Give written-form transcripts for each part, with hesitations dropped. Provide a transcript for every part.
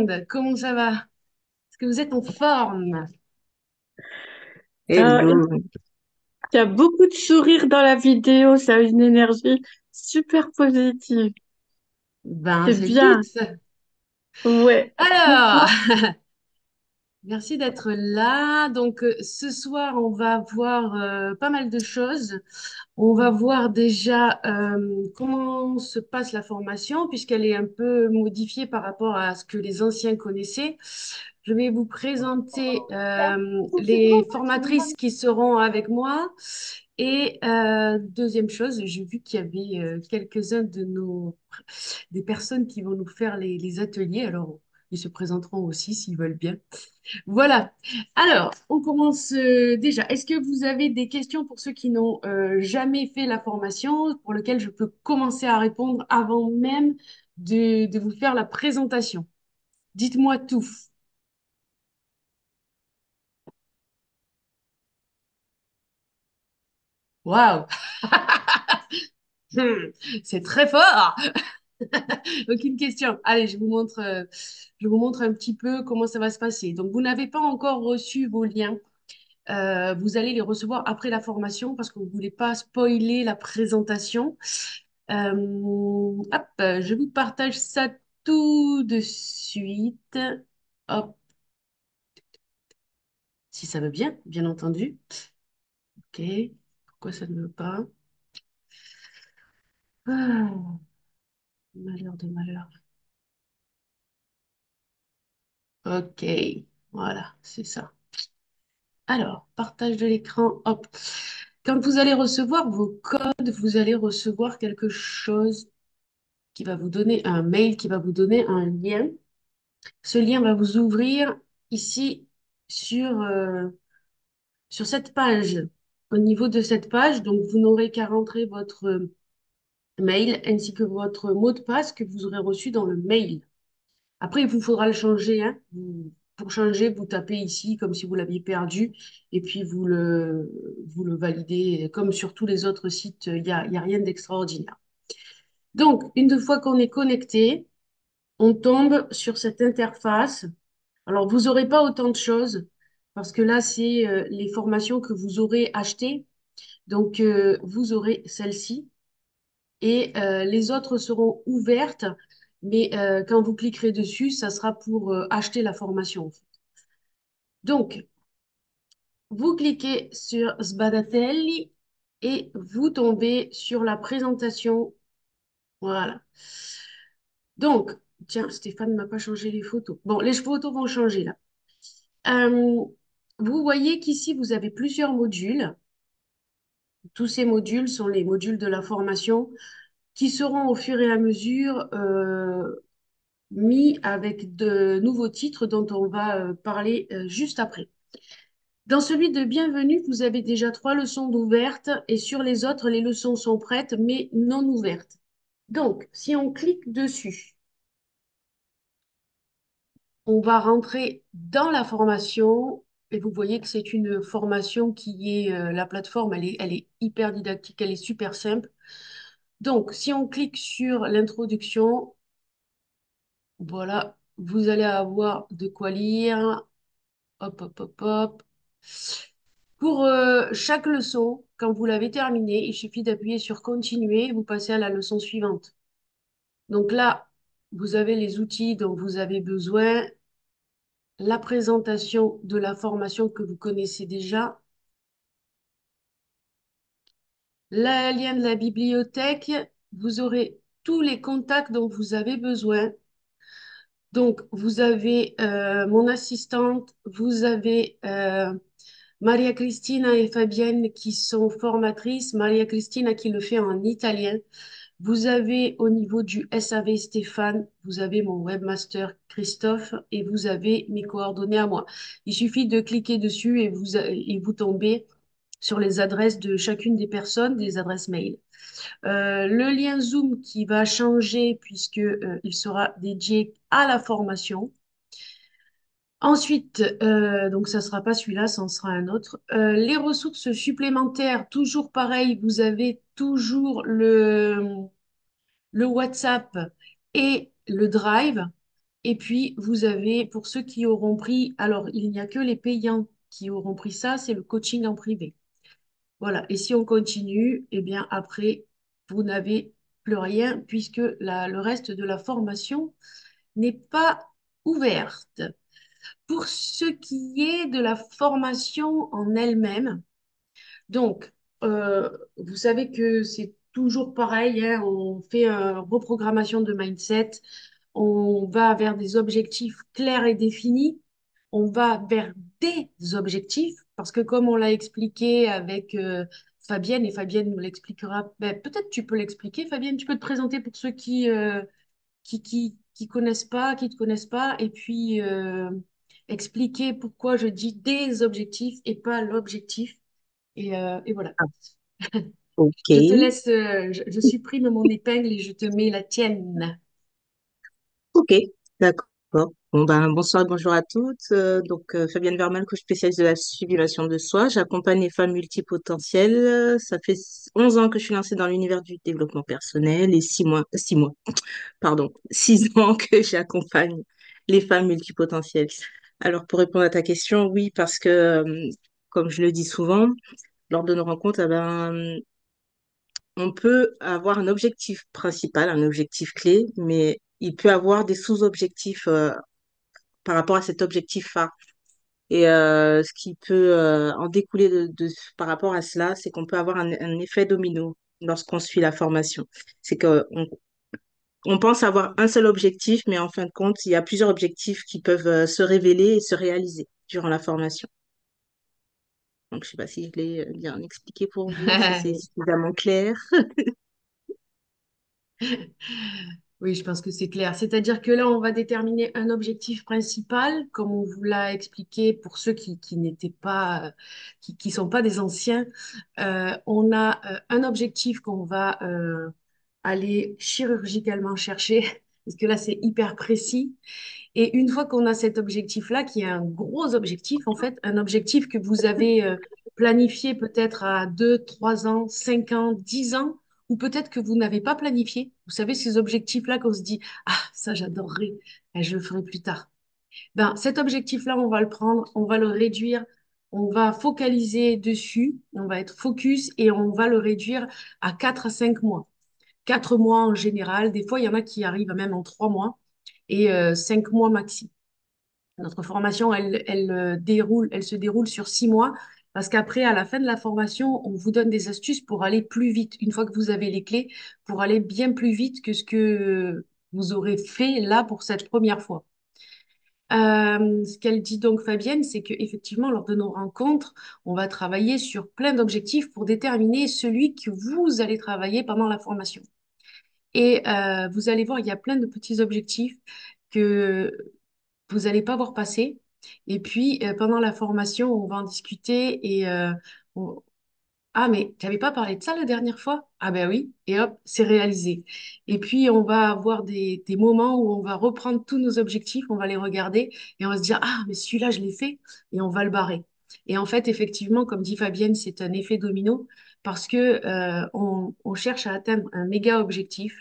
monde, comment ça va? Est-ce que vous êtes en forme? Euh, Hello. il y a beaucoup de sourires dans la vidéo, ça a une énergie super positive. Ben, C'est c'est le bien. but. Ouais. Alors, Dites-moi. merci d'être là. Donc, ce soir, on va voir pas mal de choses. On va voir déjà comment se passe la formation, puisqu'elle est un peu modifiée par rapport à ce que les anciens connaissaient. Je vais vous présenter les formatrices qui seront avec moi. Et deuxième chose, j'ai vu qu'il y avait quelques-uns des personnes qui vont nous faire les ateliers. Alors, ils se présenteront aussi s'ils veulent bien. Voilà. Alors, on commence déjà. Est-ce que vous avez des questions pour ceux qui n'ont jamais fait la formation, pour lesquelles je peux commencer à répondre avant même de vous faire la présentation? Dites-moi tout. Waouh! Hmm, c'est très fort! Aucune question. Allez, je vous montre un petit peu comment ça va se passer. Donc, vous n'avez pas encore reçu vos liens. Vous allez les recevoir après la formation parce que vous ne voulez pas spoiler la présentation. Hop, je vous partage ça tout de suite. Hop, si ça veut bien, bien entendu. Ok, pourquoi ça ne veut pas? Ah, malheur de malheur. Ok, voilà, c'est ça. Alors, partage de l'écran, hop. Quand vous allez recevoir vos codes, vous allez recevoir quelque chose qui va vous donner un mail, qui va vous donner un lien. Ce lien va vous ouvrir ici sur, sur cette page. Au niveau de cette page, donc vous n'aurez qu'à rentrer votre mail ainsi que votre mot de passe que vous aurez reçu dans le mail. Après, il vous faudra le changer, hein. Pour changer, vous tapez ici comme si vous l'aviez perdu et puis vous le validez. Comme sur tous les autres sites, il y a rien d'extraordinaire. Donc, une fois qu'on est connecté, on tombe sur cette interface. Alors, vous n'aurez pas autant de choses parce que là, c'est les formations que vous aurez achetées. Donc, vous aurez celle-ci et les autres seront ouvertes. Mais quand vous cliquerez dessus, ça sera pour acheter la formation, en fait. Donc, vous cliquez sur Sbadatelli et vous tombez sur la présentation. Voilà. Donc, tiens, Stéphane ne m'a pas changé les photos. Bon, les photos vont changer là. Euh, Vous voyez qu'ici, vous avez plusieurs modules. Tous ces modules sont les modules de la formation qui seront au fur et à mesure mis avec de nouveaux titres dont on va parler juste après. Dans celui de Bienvenue, vous avez déjà 3 leçons d'ouvertes et sur les autres, les leçons sont prêtes mais non ouvertes. Donc, si on clique dessus, on va rentrer dans la formation et vous voyez que c'est une formation qui est, la plateforme, elle est hyper didactique, elle est super simple. Donc, si on clique sur l'introduction, voilà, vous allez avoir de quoi lire. Hop, hop, hop, hop. Pour chaque leçon, quand vous l'avez terminée, il suffit d'appuyer sur Continuer et vous passez à la leçon suivante. Donc là, vous avez les outils dont vous avez besoin, la présentation de la formation que vous connaissez déjà, le lien de la bibliothèque, vous aurez tous les contacts dont vous avez besoin. Donc, vous avez mon assistante, vous avez Maria Cristina et Fabienne qui sont formatrices. Maria Cristina qui le fait en italien. Vous avez au niveau du SAV Stéphane, vous avez mon webmaster Christophe et vous avez mes coordonnées à moi. Il suffit de cliquer dessus et vous tombez sur les adresses de chacune des personnes, des adresses mail. Le lien Zoom qui va changer puisque il sera dédié à la formation. Ensuite, donc ça ne sera pas celui-là, ça en sera un autre. Les ressources supplémentaires, toujours pareil, vous avez toujours le WhatsApp et le Drive. Et puis, vous avez, pour ceux qui auront pris, alors il n'y a que les payants qui auront pris ça, c'est le coaching en privé. Voilà. Et si on continue, eh bien, après, vous n'avez plus rien puisque le reste de la formation n'est pas ouverte. Pour ce qui est de la formation en elle-même, donc, vous savez que c'est toujours pareil, hein, on fait une reprogrammation de mindset, on va vers des objectifs clairs et définis, on va vers des objectifs, parce que comme on l'a expliqué avec Fabienne, et Fabienne nous l'expliquera, ben, peut-être tu peux l'expliquer, Fabienne, tu peux te présenter pour ceux qui connaissent pas, qui te connaissent pas, et puis expliquer pourquoi je dis des objectifs et pas l'objectif. Et voilà. Ah, ok, Je te laisse, je supprime mon épingle et je te mets la tienne. ok, d'accord. Bon, ben, bonsoir, bonjour à toutes. Fabienne Vermal, coach spécialiste de la sublimation de soi. J'accompagne les femmes multipotentielles. Ça fait 11 ans que je suis lancée dans l'univers du développement personnel et 6 mois, pardon, 6 ans que j'accompagne les femmes multipotentielles. Alors, pour répondre à ta question, oui, parce que, comme je le dis souvent, lors de nos rencontres, on peut avoir un objectif principal, un objectif clé, mais il peut avoir des sous-objectifs par rapport à cet objectif phare. Et ce qui peut en découler par rapport à cela, c'est qu'on peut avoir un effet domino lorsqu'on suit la formation. C'est qu'on on pense avoir un seul objectif, mais en fin de compte, il y a plusieurs objectifs qui peuvent se révéler et se réaliser durant la formation. Donc, je ne sais pas si je l'ai bien expliqué pour vous, si c'est suffisamment clair. Oui, je pense que c'est clair. C'est-à-dire que là, on va déterminer un objectif principal, comme on vous l'a expliqué pour ceux qui n'étaient pas, qui sont pas des anciens. On a un objectif qu'on va aller chirurgicalement chercher, parce que là, c'est hyper précis. Et une fois qu'on a cet objectif-là, qui est un gros objectif, en fait, un objectif que vous avez planifié peut-être à 2, 3 ans, 5 ans, 10 ans, ou peut-être que vous n'avez pas planifié. Vous savez, ces objectifs-là qu'on se dit, ah, ça, j'adorerais, et je le ferai plus tard. Ben, cet objectif-là, on va le prendre, on va le réduire, on va focaliser dessus, on va être focus et on va le réduire à 4 à 5 mois. 4 mois en général, des fois, il y en a qui arrivent même en 3 mois et 5 mois maxi. Notre formation, elle se déroule sur 6 mois parce qu'après, à la fin de la formation, on vous donne des astuces pour aller plus vite. Une fois que vous avez les clés, pour aller bien plus vite que ce que vous aurez fait là pour cette première fois. Ce qu'elle dit donc, Fabienne, c'est qu'effectivement, lors de nos rencontres, on va travailler sur plein d'objectifs pour déterminer celui que vous allez travailler pendant la formation. Et vous allez voir, il y a plein de petits objectifs que vous n'allez pas voir passer. Et puis, pendant la formation, on va en discuter et on- ah, mais tu n'avais pas parlé de ça la dernière fois? Ah ben oui, et hop, c'est réalisé. Et puis, on va avoir des moments où on va reprendre tous nos objectifs, on va les regarder et on va se dire, ah, mais celui-là, je l'ai fait, et on va le barrer. Et en fait, effectivement, comme dit Fabienne, c'est un effet domino parce que on cherche à atteindre un méga objectif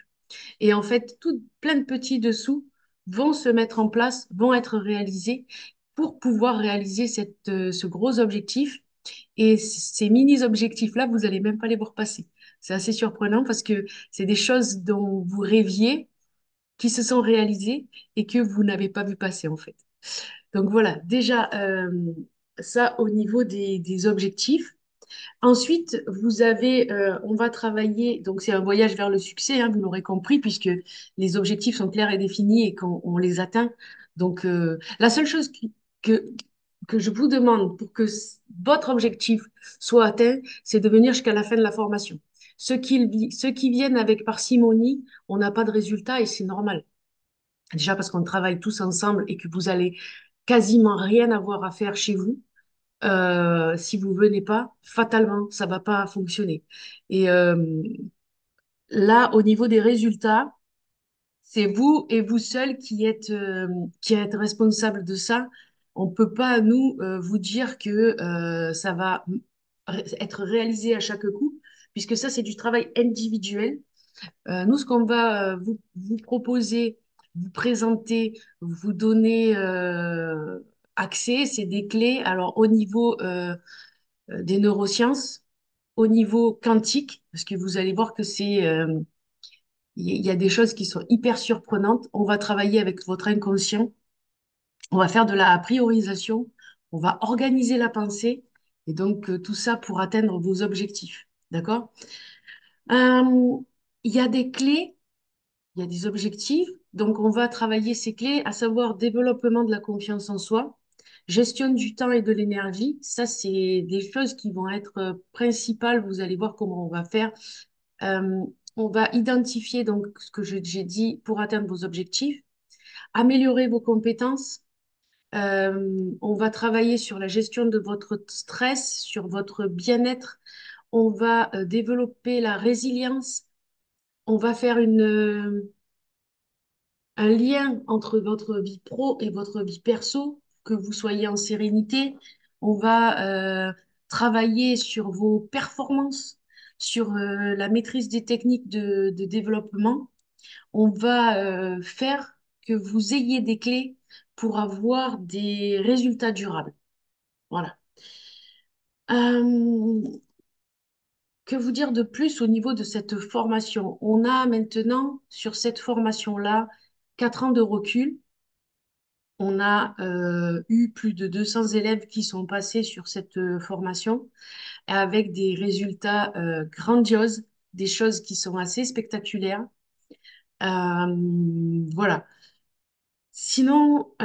et en fait, plein de petits dessous vont se mettre en place, vont être réalisés pour pouvoir réaliser ce gros objectif. Et ces mini-objectifs-là, vous n'allez même pas les voir passer. C'est assez surprenant parce que c'est des choses dont vous rêviez, qui se sont réalisées et que vous n'avez pas vu passer en fait. Donc voilà, déjà, ça au niveau des objectifs. Ensuite, on va travailler, donc c'est un voyage vers le succès, hein, vous l'aurez compris, puisque les objectifs sont clairs et définis et qu'on on les atteint. Donc, la seule chose que, que je vous demande pour que votre objectif soit atteint, c'est de venir jusqu'à la fin de la formation. Ceux qui viennent avec parcimonie, on n'a pas de résultat et c'est normal. Déjà parce qu'on travaille tous ensemble et que vous allez quasiment rien avoir à faire chez vous si vous venez pas, fatalement, ça va pas fonctionner. Et là, au niveau des résultats, c'est vous et vous seul qui êtes responsable de ça. On peut pas, nous, vous dire que ça va être réalisé à chaque coup, puisque ça, c'est du travail individuel. Nous, ce qu'on va vous proposer vous présenter, vous donner accès. C'est des clés. Alors, au niveau des neurosciences, au niveau quantique, parce que vous allez voir que il y a des choses qui sont hyper surprenantes. On va travailler avec votre inconscient. On va faire de la priorisation. On va organiser la pensée. Et donc, tout ça pour atteindre vos objectifs. D'accord? Euh, il y a des clés, il y a des objectifs. Donc, on va travailler ces clés, à savoir développement de la confiance en soi, gestion du temps et de l'énergie. Ça, c'est des choses qui vont être principales. Vous allez voir comment on va faire. Euh, on va identifier donc ce que j'ai dit pour atteindre vos objectifs, améliorer vos compétences. On va travailler sur la gestion de votre stress, sur votre bien-être. On va développer la résilience. On va faire un lien entre votre vie pro et votre vie perso, que vous soyez en sérénité. On va travailler sur vos performances, sur la maîtrise des techniques de développement. On va faire que vous ayez des clés pour avoir des résultats durables. Voilà. Euh, que vous dire de plus au niveau de cette formation? On a maintenant sur cette formation-là 4 ans de recul. On a eu plus de 200 élèves qui sont passés sur cette formation avec des résultats grandioses, des choses qui sont assez spectaculaires. Voilà. Sinon,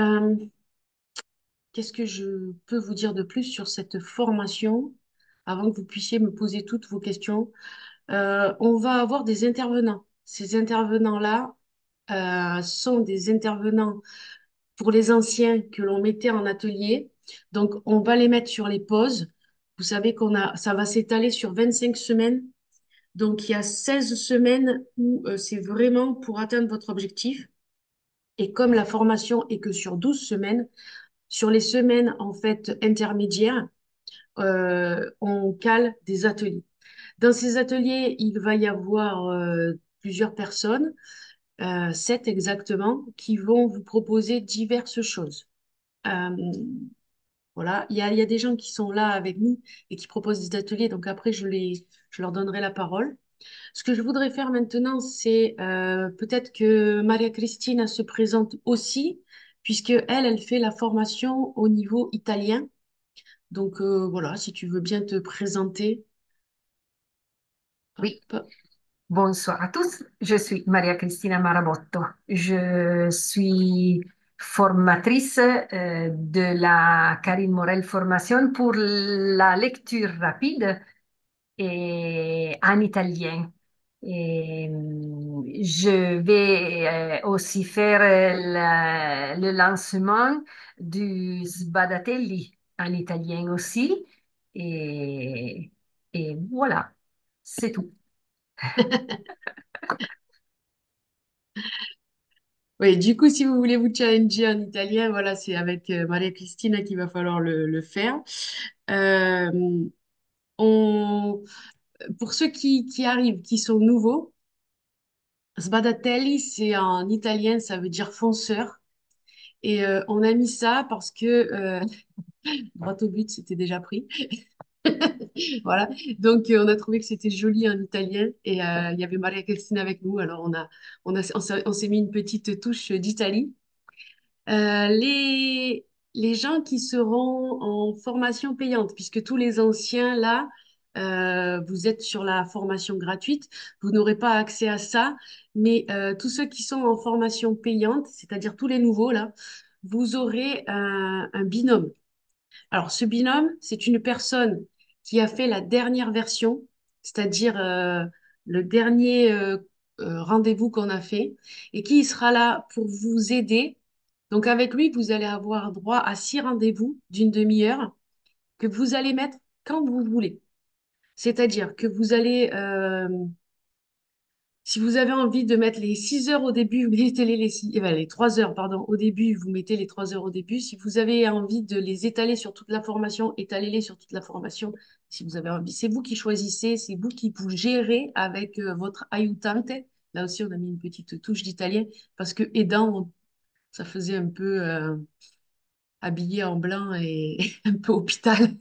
qu'est-ce que je peux vous dire de plus sur cette formation avant que vous puissiez me poser toutes vos questions? On va avoir des intervenants. Ces intervenants-là sont des intervenants pour les anciens que l'on mettait en atelier. Donc, on va les mettre sur les pauses. Vous savez ça va s'étaler sur 25 semaines. Donc, il y a 16 semaines où c'est vraiment pour atteindre votre objectif. Et comme la formation est que sur 12 semaines, sur les semaines en fait intermédiaires, on cale des ateliers. Dans ces ateliers, il va y avoir plusieurs personnes, 7 exactement, qui vont vous proposer diverses choses. Euh, voilà, il y a des gens qui sont là avec nous et qui proposent des ateliers, donc après, je leur donnerai la parole. Ce que je voudrais faire maintenant, c'est peut-être que Maria Cristina se présente aussi, puisque elle fait la formation au niveau italien. Donc voilà, si tu veux bien te présenter. Oui, Hop. bonsoir à tous. Je suis Maria Cristina Marabotto. Je suis formatrice de la Karine Morel Formation pour la lecture rapide et en italien. Et, je vais aussi faire le lancement du Sbadatelli en italien aussi. Et, et voilà, c'est tout. Oui, du coup, si vous voulez vous challenger en italien, voilà, c'est avec Maria Cristina qu'il va falloir le faire. Euh, on, pour ceux qui arrivent, qui sont nouveaux, Sbadatelli, c'est en italien, ça veut dire fonceur. Et on a mis ça parce que, droit au but, c'était déjà pris. Voilà. Donc, on a trouvé que c'était joli en italien. Et il y avait Maria Cristina avec nous. Alors, on s'est mis une petite touche d'Italie. Les gens qui seront en formation payante, puisque tous les anciens, là, vous êtes sur la formation gratuite, vous n'aurez pas accès à ça, mais tous ceux qui sont en formation payante, c'est-à-dire tous les nouveaux, là, vous aurez un binôme. Alors, ce binôme, c'est une personne qui a fait la dernière version, c'est-à-dire le dernier rendez-vous qu'on a fait, et qui sera là pour vous aider. Donc, avec lui, vous allez avoir droit à 6 rendez-vous d'une demi-heure que vous allez mettre quand vous voulez. C'est-à-dire que vous allez si vous avez envie de mettre les 6 heures au début, vous mettez les 3 heures, pardon, au début, vous mettez les 3 heures au début. Si vous avez envie de les étaler sur toute la formation, étalez-les sur toute la formation. Si vous avez envie, c'est vous qui choisissez, c'est vous qui vous gérez avec votre aiutante. Là aussi, on a mis une petite touche d'italien parce que aidant, ça faisait un peu habillé en blanc et un peu hôpital.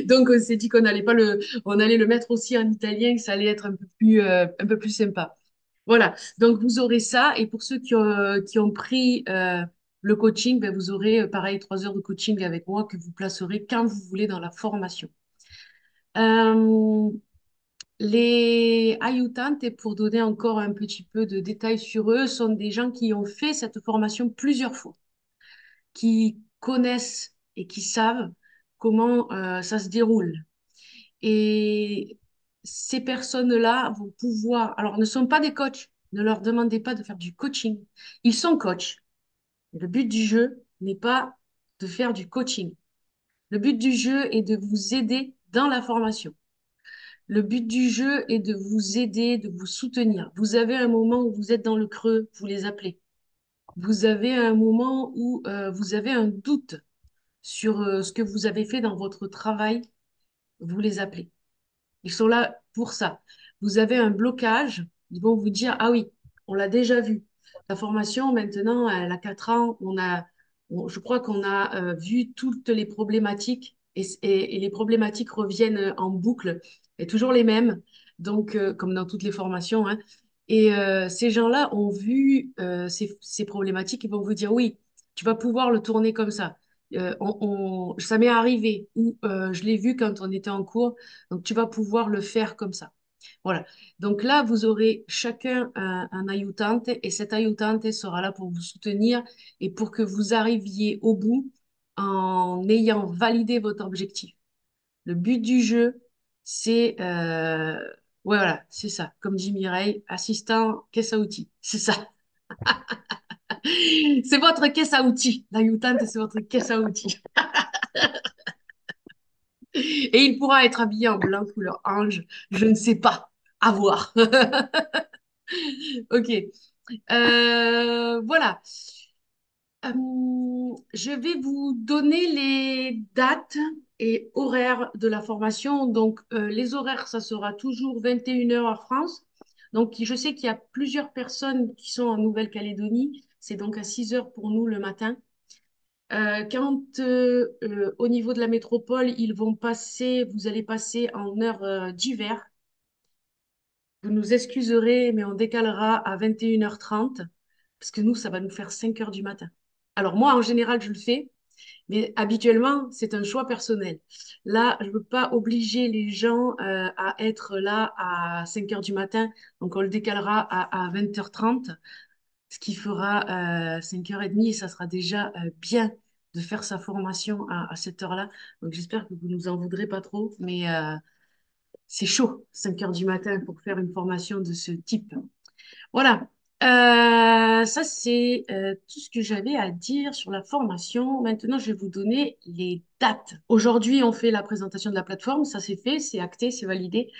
Donc, on s'est dit on allait le mettre aussi en italien, que ça allait être un peu plus sympa. Voilà. Donc, vous aurez ça. Et pour ceux qui ont pris le coaching, ben, vous aurez pareil 3 heures de coaching avec moi que vous placerez quand vous voulez dans la formation. Euh, les aiutantes, et pour donner encore un petit peu de détails sur eux, sont des gens qui ont fait cette formation plusieurs fois, qui connaissent et qui savent comment ça se déroule. Et ces personnes-là vont pouvoir, alors ne sont pas des coachs, ne leur demandez pas de faire du coaching. Ils sont coachs. Le but du jeu n'est pas de faire du coaching. Le but du jeu est de vous aider dans la formation. Le but du jeu est de vous aider, de vous soutenir. Vous avez un moment où vous êtes dans le creux, vous les appelez. Vous avez un moment où vous avez un doute sur ce que vous avez fait dans votre travail, vous les appelez. Ils sont là pour ça. Vous avez un blocage, ils vont vous dire, ah oui, on l'a déjà vu. La formation, maintenant, elle a 4 ans. Je crois qu'on a vu toutes les problématiques et les problématiques reviennent en boucle et toujours les mêmes, donc comme dans toutes les formations, hein. Et ces gens-là ont vu ces problématiques, ils vont vous dire, oui, tu vas pouvoir le tourner comme ça. Ça m'est arrivé ou je l'ai vu quand on était en cours, donc tu vas pouvoir le faire comme ça. Voilà. Donc là, vous aurez chacun un aiutante et cet aiutante sera là pour vous soutenir et pour que vous arriviez au bout en ayant validé votre objectif. Le but du jeu, c'est ouais, voilà, c'est ça. Comme dit Mireille, assistant caisse à outils. C'est ça. C'est votre caisse à outils. L'aiutante, c'est votre caisse à outils. Et il pourra être habillé en blanc couleur ange. Je ne sais pas. À voir. Ok. Voilà. Je vais vous donner les dates et horaires de la formation. Donc, les horaires, ça sera toujours 21 heures heure France. Donc, je sais qu'il y a plusieurs personnes qui sont en Nouvelle-Calédonie. C'est donc à 6 heures pour nous le matin. Au niveau de la métropole, vous allez passer en heure d'hiver. Vous nous excuserez, mais on décalera à 21h30 parce que nous, ça va nous faire 5 heures du matin. Alors moi, en général, je le fais, mais habituellement, c'est un choix personnel. Là, je ne veux pas obliger les gens à être là à 5 heures du matin, donc on le décalera à 20h30, ce qui fera 5h30 et ça sera déjà bien de faire sa formation à cette heure-là. Donc j'espère que vous ne nous en voudrez pas trop, mais c'est chaud, 5 heures du matin pour faire une formation de ce type. Voilà. Ça, c'est tout ce que j'avais à dire sur la formation. Maintenant, je vais vous donner les dates. Aujourd'hui, on fait la présentation de la plateforme. Ça, c'est fait, c'est acté, c'est validé.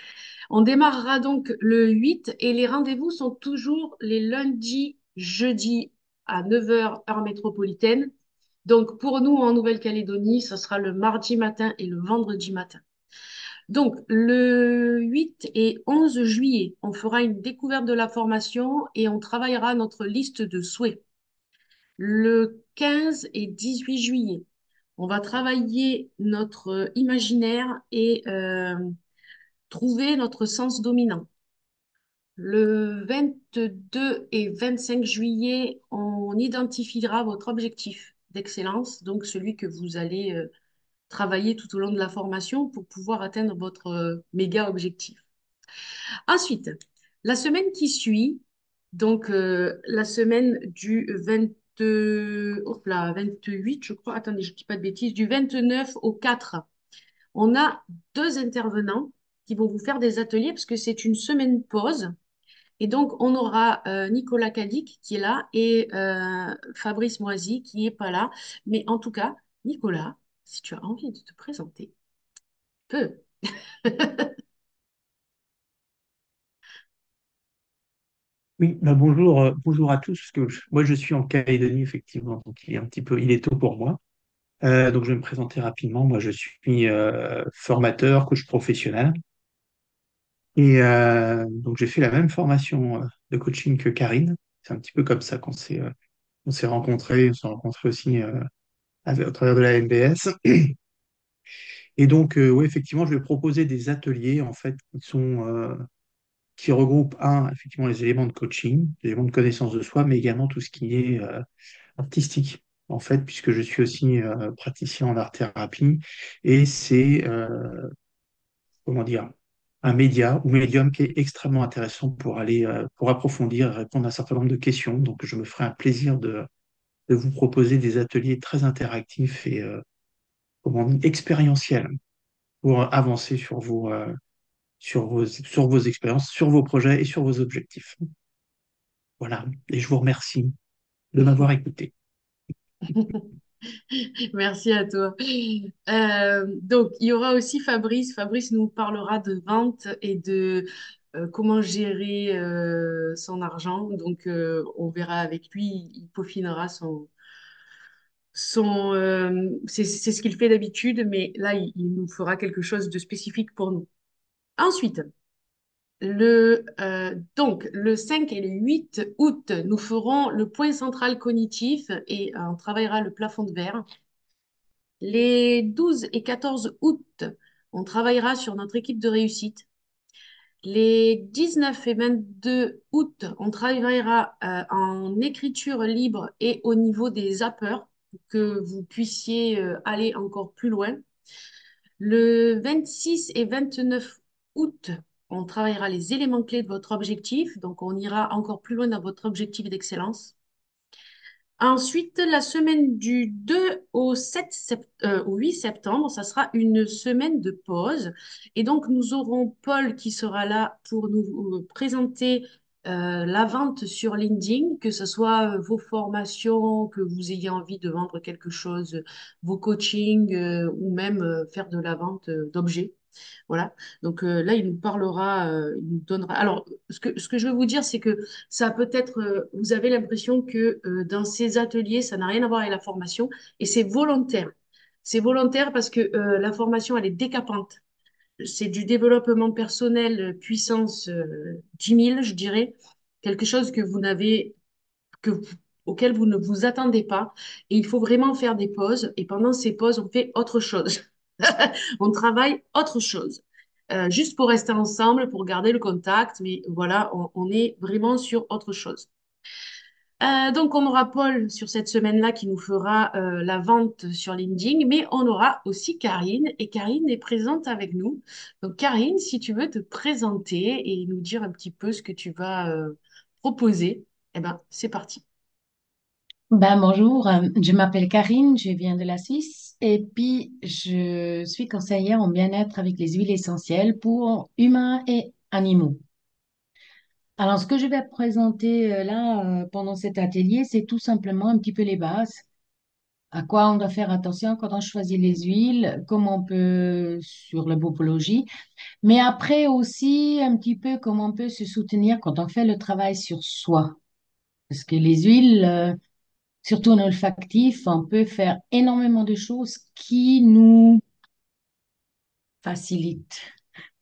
On démarrera donc le 8 et les rendez-vous sont toujours les lundis, jeudis à 9 heures heure métropolitaine. Donc, pour nous, en Nouvelle-Calédonie, ce sera le mardi matin et le vendredi matin. Donc, le 8 et 11 juillet, on fera une découverte de la formation et on travaillera notre liste de souhaits. Le 15 et 18 juillet, on va travailler notre imaginaire et trouver notre sens dominant. Le 22 et 25 juillet, on identifiera votre objectif d'excellence, donc celui que vous allez travailler tout au long de la formation pour pouvoir atteindre votre méga objectif. Ensuite, la semaine qui suit, donc la semaine du 28, je crois, attendez, je ne dis pas de bêtises, du 29 au 4, on a 2 intervenants qui vont vous faire des ateliers parce que c'est une semaine pause. Et donc, on aura Nicolas Cadic qui est là et Fabrice Moisy qui n'est pas là. Mais en tout cas, Nicolas, si tu as envie de te présenter, tu peux. Oui, bah bonjour, bonjour à tous, parce que moi je suis en Calédonie, effectivement, donc il est tôt pour moi. Donc je vais me présenter rapidement. Moi je suis formateur, coach professionnel. Et donc, j'ai fait la même formation de coaching que Karine. C'est un petit peu comme ça on s'est rencontrés. On s'est rencontrés aussi au travers de la MBS. Et donc, oui, effectivement, je vais proposer des ateliers, en fait, qui regroupent, effectivement, les éléments de coaching, les éléments de connaissance de soi, mais également tout ce qui est artistique, en fait, puisque je suis aussi praticien en art-thérapie. Et c'est, comment dire, un média ou médium qui est extrêmement intéressant pour aller, pour approfondir et répondre à un certain nombre de questions. Donc, je me ferai un plaisir de vous proposer des ateliers très interactifs et expérientiels pour avancer sur vos expériences, sur vos projets et sur vos objectifs. Voilà. Et je vous remercie de m'avoir écouté. Merci à toi. Donc, il y aura aussi Fabrice. Fabrice nous parlera de vente et de comment gérer son argent. Donc, on verra avec lui, il peaufinera c'est ce qu'il fait d'habitude, mais là, il nous fera quelque chose de spécifique pour nous. Ensuite, le 5 et le 8 août, nous ferons le point central cognitif et on travaillera le plafond de verre. Les 12 et 14 août, on travaillera sur notre équipe de réussite. Les 19 et 22 août, on travaillera en écriture libre et au niveau des zappers pour que vous puissiez aller encore plus loin. Le 26 et 29 août, on travaillera les éléments clés de votre objectif. Donc, on ira encore plus loin dans votre objectif d'excellence. Ensuite, la semaine du 2 au 8 septembre, ça sera une semaine de pause. Et donc, nous aurons Paul qui sera là pour nous présenter la vente sur LinkedIn, que ce soit vos formations, que vous ayez envie de vendre quelque chose, vos coachings ou même faire de la vente d'objets. Voilà. Donc là, il nous parlera, il nous donnera. Alors, ce que je veux vous dire, c'est que ça peut être, vous avez l'impression que dans ces ateliers, ça n'a rien à voir avec la formation et c'est volontaire. C'est volontaire parce que la formation, elle est décapante. C'est du développement personnel puissance 10 000, je dirais. Quelque chose que vous n'avez, que vous- auquel vous ne vous attendez pas. Et il faut vraiment faire des pauses. Et pendant ces pauses, on fait autre chose. On travaille autre chose. Juste pour rester ensemble, pour garder le contact, mais voilà, on est vraiment sur autre chose. Donc, on aura Paul sur cette semaine-là qui nous fera la vente sur LinkedIn, mais on aura aussi Karine, et Karine est présente avec nous. Donc, Karine, si tu veux te présenter et nous dire un petit peu ce que tu vas proposer, eh ben, c'est parti. Ben, bonjour, je m'appelle Karine, je viens de la Suisse et puis je suis conseillère en bien-être avec les huiles essentielles pour humains et animaux. Alors, ce que je vais présenter là pendant cet atelier, c'est tout simplement un petit peu les bases, à quoi on doit faire attention quand on choisit les huiles, comment on peut sur la bopologie, mais après aussi un petit peu comment on peut se soutenir quand on fait le travail sur soi. Parce que les huiles, surtout en olfactif, on peut faire énormément de choses qui nous facilitent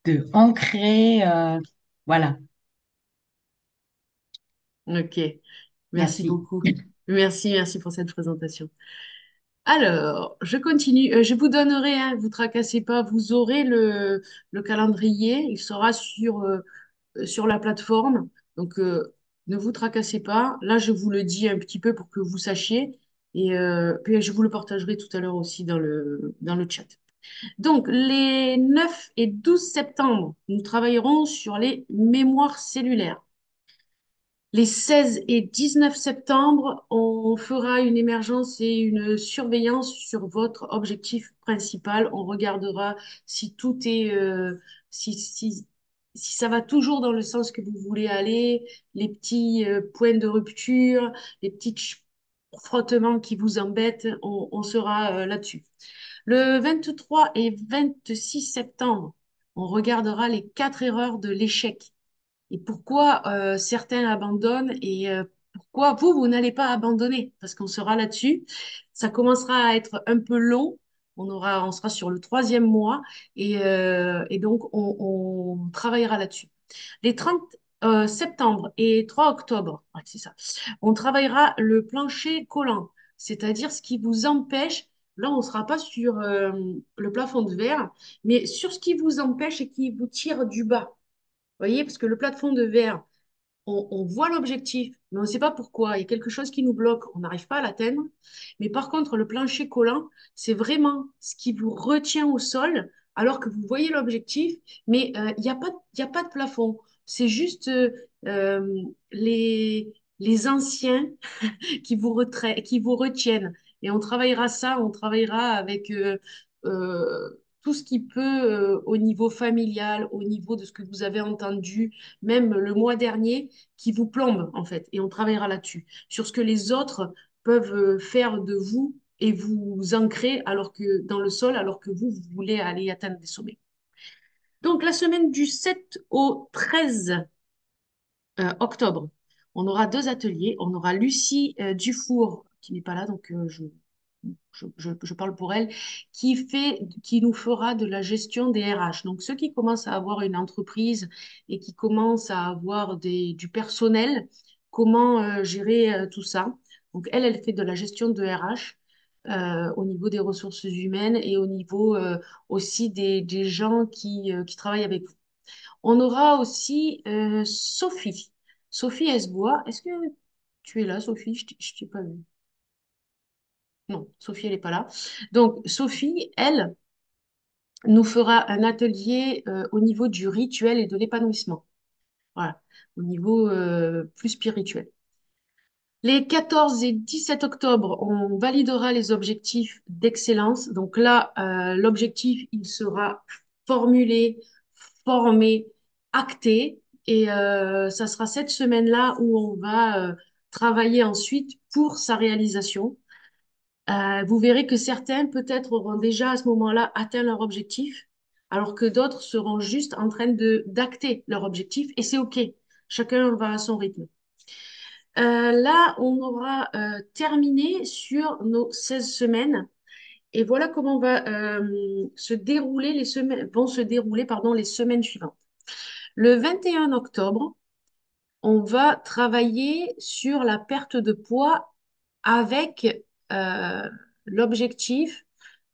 de ancrer. Voilà, Ok, merci merci. beaucoup. Merci pour cette présentation. Alors, je continue. Je vous donnerai, hein, vous tracassez pas, vous aurez le calendrier. Il sera sur la plateforme. Donc, ne vous tracassez pas. Là, je vous le dis un petit peu pour que vous sachiez. Et puis, je vous le partagerai tout à l'heure aussi dans le chat. Donc, les 9 et 12 septembre, nous travaillerons sur les mémoires cellulaires. Les 16 et 19 septembre, on fera une émergence et une surveillance sur votre objectif principal. On regardera si tout est, si ça va toujours dans le sens que vous voulez aller, les petits points de rupture, les petits frottements qui vous embêtent, on sera là-dessus. Le 23 et 26 septembre, on regardera les 4 erreurs de l'échec et pourquoi certains abandonnent et pourquoi vous n'allez pas abandonner, parce qu'on sera là-dessus. Ça commencera à être un peu long, On sera sur le troisième mois et donc on travaillera là-dessus. Les 30 septembre et 3 octobre, ouais, c'est ça, on travaillera le plancher collant, c'est-à-dire ce qui vous empêche, là on ne sera pas sur le plafond de verre, mais sur ce qui vous empêche et qui vous tire du bas. Vous voyez, parce que le plafond de verre, on voit l'objectif, mais on ne sait pas pourquoi. Il y a quelque chose qui nous bloque, on n'arrive pas à l'atteindre. Mais par contre, le plancher collant, c'est vraiment ce qui vous retient au sol, alors que vous voyez l'objectif, mais il y a pas de plafond. C'est juste euh, les anciens qui vous retiennent. Et on travaillera ça, on travaillera avec tout ce qui peut au niveau familial, au niveau de ce que vous avez entendu, même le mois dernier, qui vous plombe en fait. Et on travaillera là-dessus, sur ce que les autres peuvent faire de vous et vous ancrer alors que dans le sol, alors que vous voulez aller atteindre des sommets. Donc la semaine du 7 au 13 octobre. On aura deux ateliers. On aura Lucie Dufour, qui n'est pas là, donc je parle pour elle, qui nous fera de la gestion des RH. Donc, ceux qui commencent à avoir une entreprise et qui commencent à avoir du personnel, comment gérer tout ça. Donc, elle fait de la gestion de RH. Au niveau des ressources humaines et au niveau aussi des gens qui travaillent avec vous. On aura aussi Sophie. Sophie Esbois. Est-ce que tu es là, Sophie? Je t'ai pas vue. Non, Sophie, elle n'est pas là. Donc, Sophie, elle, nous fera un atelier au niveau du rituel et de l'épanouissement. Voilà, au niveau plus spirituel. Les 14 et 17 octobre, on validera les objectifs d'excellence. Donc là, l'objectif, il sera formulé, formé, acté. Et ça sera cette semaine-là où on va travailler ensuite pour sa réalisation. Vous verrez que certains, peut-être, auront déjà à ce moment-là atteint leur objectif, alors que d'autres seront juste en train d'acter leur objectif. Et c'est OK. Chacun va à son rythme. Là, on aura terminé sur nos 16 semaines. Et voilà comment vont se dérouler, pardon, les semaines suivantes. Le 21 octobre, on va travailler sur la perte de poids avec euh, l'objectif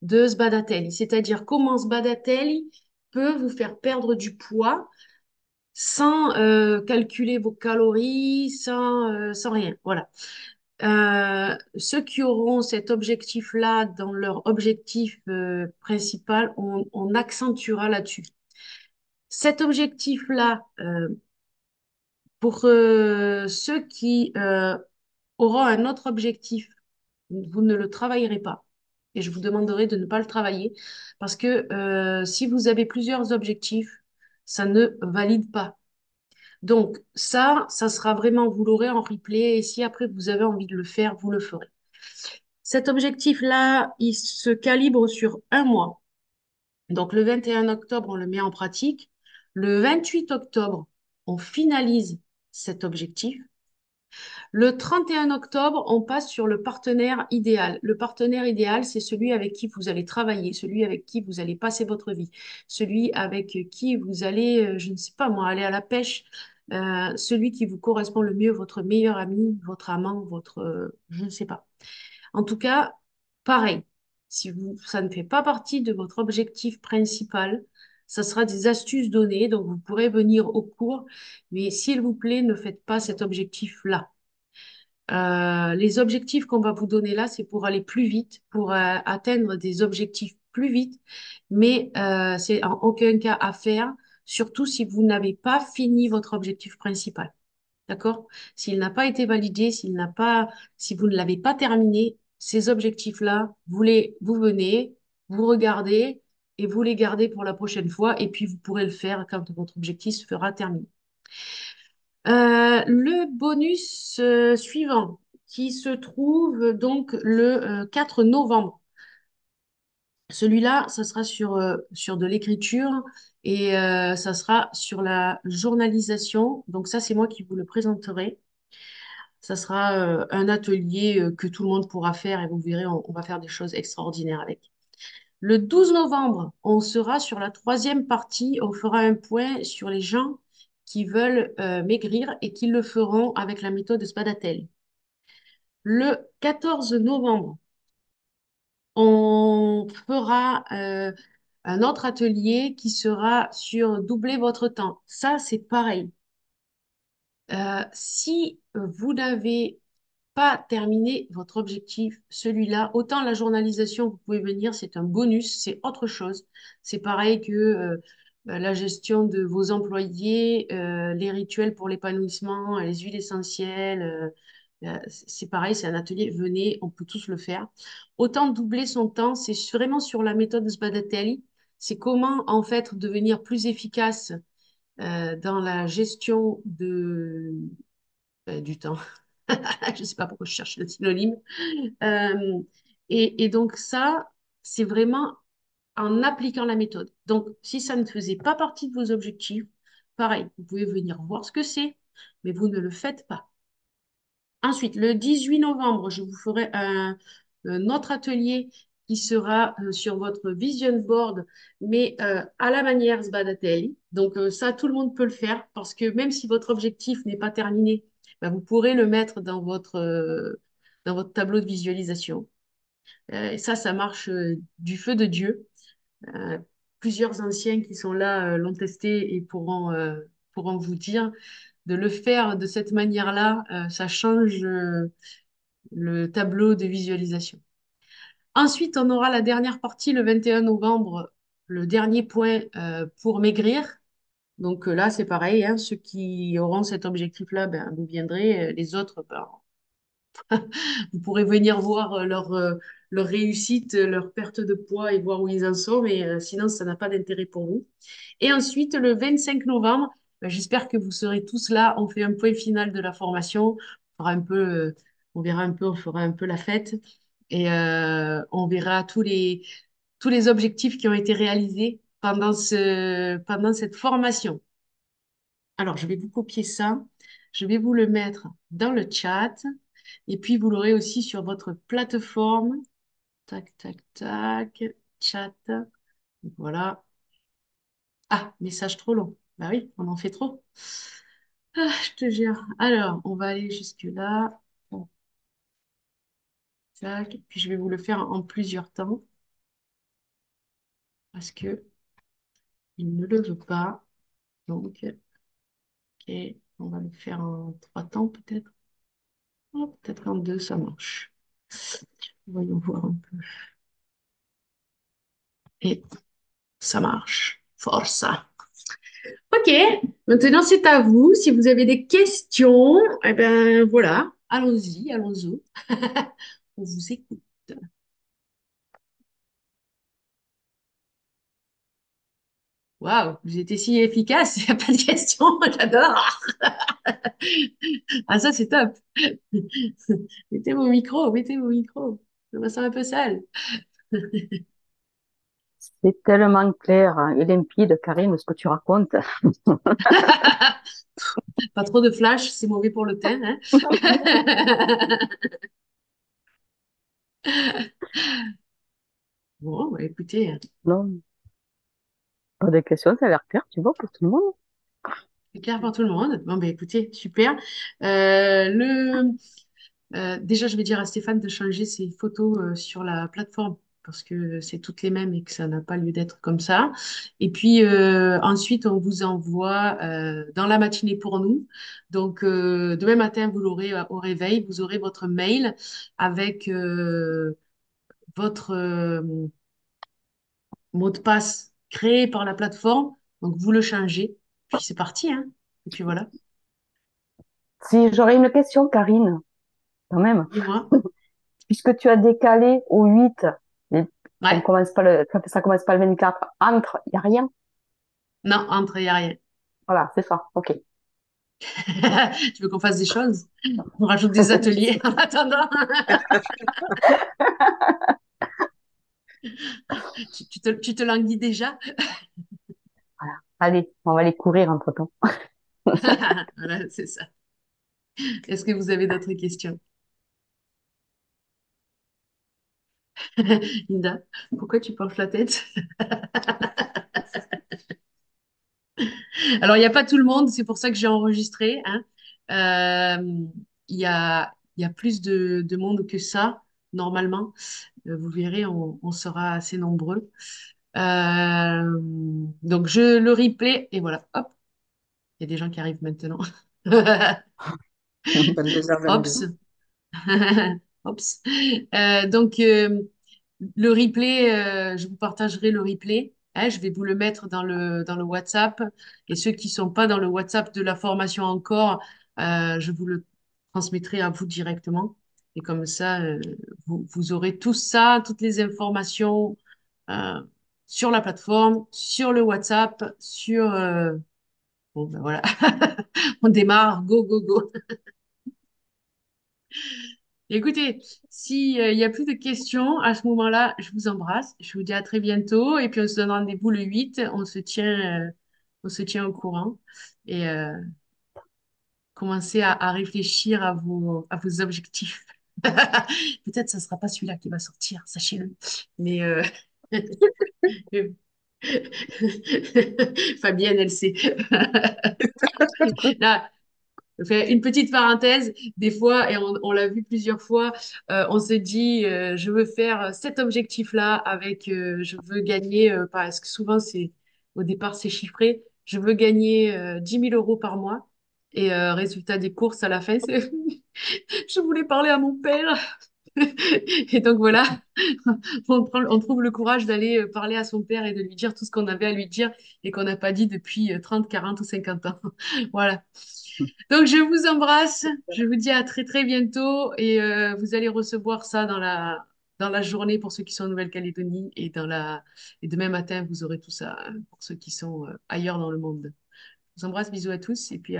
de Sbadatelli, c'est-à-dire comment Sbadatelli peut vous faire perdre du poids sans calculer vos calories, sans rien. Voilà. Ceux qui auront cet objectif-là dans leur objectif principal, on accentuera là-dessus. Cet objectif-là, pour ceux qui auront un autre objectif, vous ne le travaillerez pas. Et je vous demanderai de ne pas le travailler parce que si vous avez plusieurs objectifs, ça ne valide pas. Donc ça sera vraiment, vous l'aurez en replay et si après vous avez envie de le faire, vous le ferez. Cet objectif-là, il se calibre sur un mois. Donc le 21 octobre, on le met en pratique. Le 28 octobre, on finalise cet objectif. Le 31 octobre, on passe sur le partenaire idéal. Le partenaire idéal, c'est celui avec qui vous allez travailler, celui avec qui vous allez passer votre vie, celui avec qui vous allez, je ne sais pas moi, aller à la pêche, celui qui vous correspond le mieux, votre meilleur ami, votre amant, je ne sais pas. En tout cas, pareil, si ça ne fait pas partie de votre objectif principal, ça sera des astuces données, donc vous pourrez venir au cours, mais s'il vous plaît, ne faites pas cet objectif-là. Les objectifs qu'on va vous donner là, c'est pour aller plus vite, pour atteindre des objectifs plus vite, mais c'est en aucun cas à faire, surtout si vous n'avez pas fini votre objectif principal. D'accord? S'il n'a pas été validé, si vous ne l'avez pas terminé, ces objectifs-là, vous venez, vous regardez et vous les gardez pour la prochaine fois, et puis vous pourrez le faire quand votre objectif sera terminé. Le bonus suivant qui se trouve donc le 4 novembre. Celui-là, ça sera sur de l'écriture et ça sera sur la journalisation. Donc ça, c'est moi qui vous le présenterai. Ça sera un atelier que tout le monde pourra faire et vous verrez, on va faire des choses extraordinaires avec. Le 12 novembre, on sera sur la troisième partie. On fera un point sur les gens qui veulent maigrir et qui le feront avec la méthode Spadatelli. Le 14 novembre, on fera un autre atelier qui sera sur doubler votre temps. Ça, c'est pareil. Si vous n'avez pas terminé votre objectif, celui-là, autant la journalisation, vous pouvez venir, c'est un bonus, c'est autre chose. C'est pareil que la gestion de vos employés, les rituels pour l'épanouissement, les huiles essentielles. C'est pareil, c'est un atelier, venez, on peut tous le faire. Autant doubler son temps, c'est vraiment sur la méthode Sbadatelli. C'est comment en fait devenir plus efficace dans la gestion du temps. Je ne sais pas pourquoi je cherche le synonyme. Euh, et donc ça, c'est vraiment en appliquant la méthode. Donc, si ça ne faisait pas partie de vos objectifs, pareil, vous pouvez venir voir ce que c'est, mais vous ne le faites pas. Ensuite, le 18 novembre, je vous ferai un autre atelier qui sera sur votre vision board, mais à la manière Sbadatelli. Donc ça, tout le monde peut le faire parce que même si votre objectif n'est pas terminé, bah, vous pourrez le mettre dans votre tableau de visualisation. Et ça marche du feu de Dieu. Euh, Plusieurs anciens qui sont là l'ont testé et pourront vous dire de le faire de cette manière-là, ça change le tableau de visualisation. Ensuite, on aura la dernière partie le 21 novembre, le dernier point pour maigrir. Donc là, c'est pareil, hein, ceux qui auront cet objectif-là, ben, vous viendrez. Les autres, ben, vous pourrez venir voir leur réussite, leur perte de poids et voir où ils en sont, mais sinon, ça n'a pas d'intérêt pour vous. Et ensuite, le 25 novembre, ben, j'espère que vous serez tous là. On fait un point final de la formation. On fera un peu, on verra un peu, on fera un peu la fête et on verra tous les objectifs qui ont été réalisés pendant cette formation. Alors, je vais vous copier ça. Je vais vous le mettre dans le chat. Et puis, vous l'aurez aussi sur votre plateforme. Tac, tac, tac. Chat. Voilà. Ah, message trop long. Bah oui, on en fait trop. Ah, je te jure. Alors, on va aller jusque-là. Tac. Puis, je vais vous le faire en plusieurs temps parce que il ne le veut pas. Donc, ok, on va le faire en trois temps peut-être. Oh, peut-être en deux, ça marche. Voyons voir un peu. Et ça marche. Força. Ok, maintenant c'est à vous. Si vous avez des questions, eh ben voilà, allons-y, allons-y. On vous écoute. Waouh, vous étiez si efficace, il n'y a pas de questions, j'adore. Ah ça c'est top. Mettez vos micros. Je me sens un peu sale. C'est tellement clair et limpide, Karine, ce que tu racontes. Pas trop de flash, c'est mauvais pour le teint, hein. Bon, bah, écoutez, Non, pas de questions, ça a l'air clair, tu vois, pour tout le monde. c'est clair pour tout le monde. Bon, bah, écoutez, super. Déjà, je vais dire à Stéphane de changer ses photos sur la plateforme parce que c'est toutes les mêmes et que ça n'a pas lieu d'être comme ça. Et puis ensuite, on vous envoie dans la matinée pour nous. Donc, demain matin, vous l'aurez au réveil, vous aurez votre mail avec votre mot de passe créé par la plateforme. Donc, vous le changez. Puis c'est parti, hein. Et puis voilà, Si j'aurais une question, Karine, quand même, dis-moi. puisque tu as décalé au 8, et on Ouais, commence pas ça commence pas le 24, entre, il n'y a rien. non, entre, il n'y a rien. Voilà, c'est ça, ok. Tu veux qu'on fasse des choses? On rajoute des ateliers en attendant. Tu te languis déjà? Voilà. Allez, on va aller courir entre-temps. Voilà, c'est ça. Est-ce que vous avez d'autres questions? Linda, pourquoi tu penches la tête? Alors, il n'y a pas tout le monde, c'est pour ça que j'ai enregistré, hein. Euh, il y a plus de monde que ça, normalement. Vous verrez, on sera assez nombreux. Euh, donc, je le replay et voilà, hop, il y a des gens qui arrivent maintenant. 22h22. Oups. Oups. Donc, le replay, je vous partagerai le replay. Hein, je vais vous le mettre dans le WhatsApp. Et ceux qui ne sont pas dans le WhatsApp de la formation encore, je vous le transmettrai à vous directement. Et comme ça, vous aurez tout ça, toutes les informations euh, sur la plateforme, sur le WhatsApp, sur... bon, ben voilà, on démarre, go, go, go. Écoutez, s'il n'y a plus de questions, à ce moment-là, je vous embrasse. Je vous dis à très bientôt. Et puis, on se donne rendez-vous le 8. On se tient au courant. Et commencez à réfléchir à vos objectifs. Peut-être ça ne sera pas celui-là qui va sortir, sachez-le. Mais Fabienne, elle sait. Là, je fais une petite parenthèse, des fois, et on l'a vu plusieurs fois, on se dit, je veux faire cet objectif-là avec, je veux gagner, parce que souvent, au départ, c'est chiffré, je veux gagner 10 000 euros par mois. Et résultat des courses à la fin, c'est, je voulais parler à mon père. Et donc voilà, on trouve le courage d'aller parler à son père et de lui dire tout ce qu'on avait à lui dire et qu'on n'a pas dit depuis 30, 40 ou 50 ans. Voilà. Donc, je vous embrasse. Je vous dis à très, très bientôt. Et vous allez recevoir ça dans la journée pour ceux qui sont en Nouvelle-Calédonie. Et demain matin, vous aurez tout ça pour ceux qui sont ailleurs dans le monde. Je vous embrasse. Bisous à tous. Et puis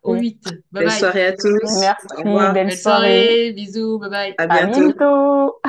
au 8. Bye Belle bye. soirée à tous. Au Merci, revoir. belle Belle soirée. soirée. Bisous. Bye bye. À À bientôt. bientôt.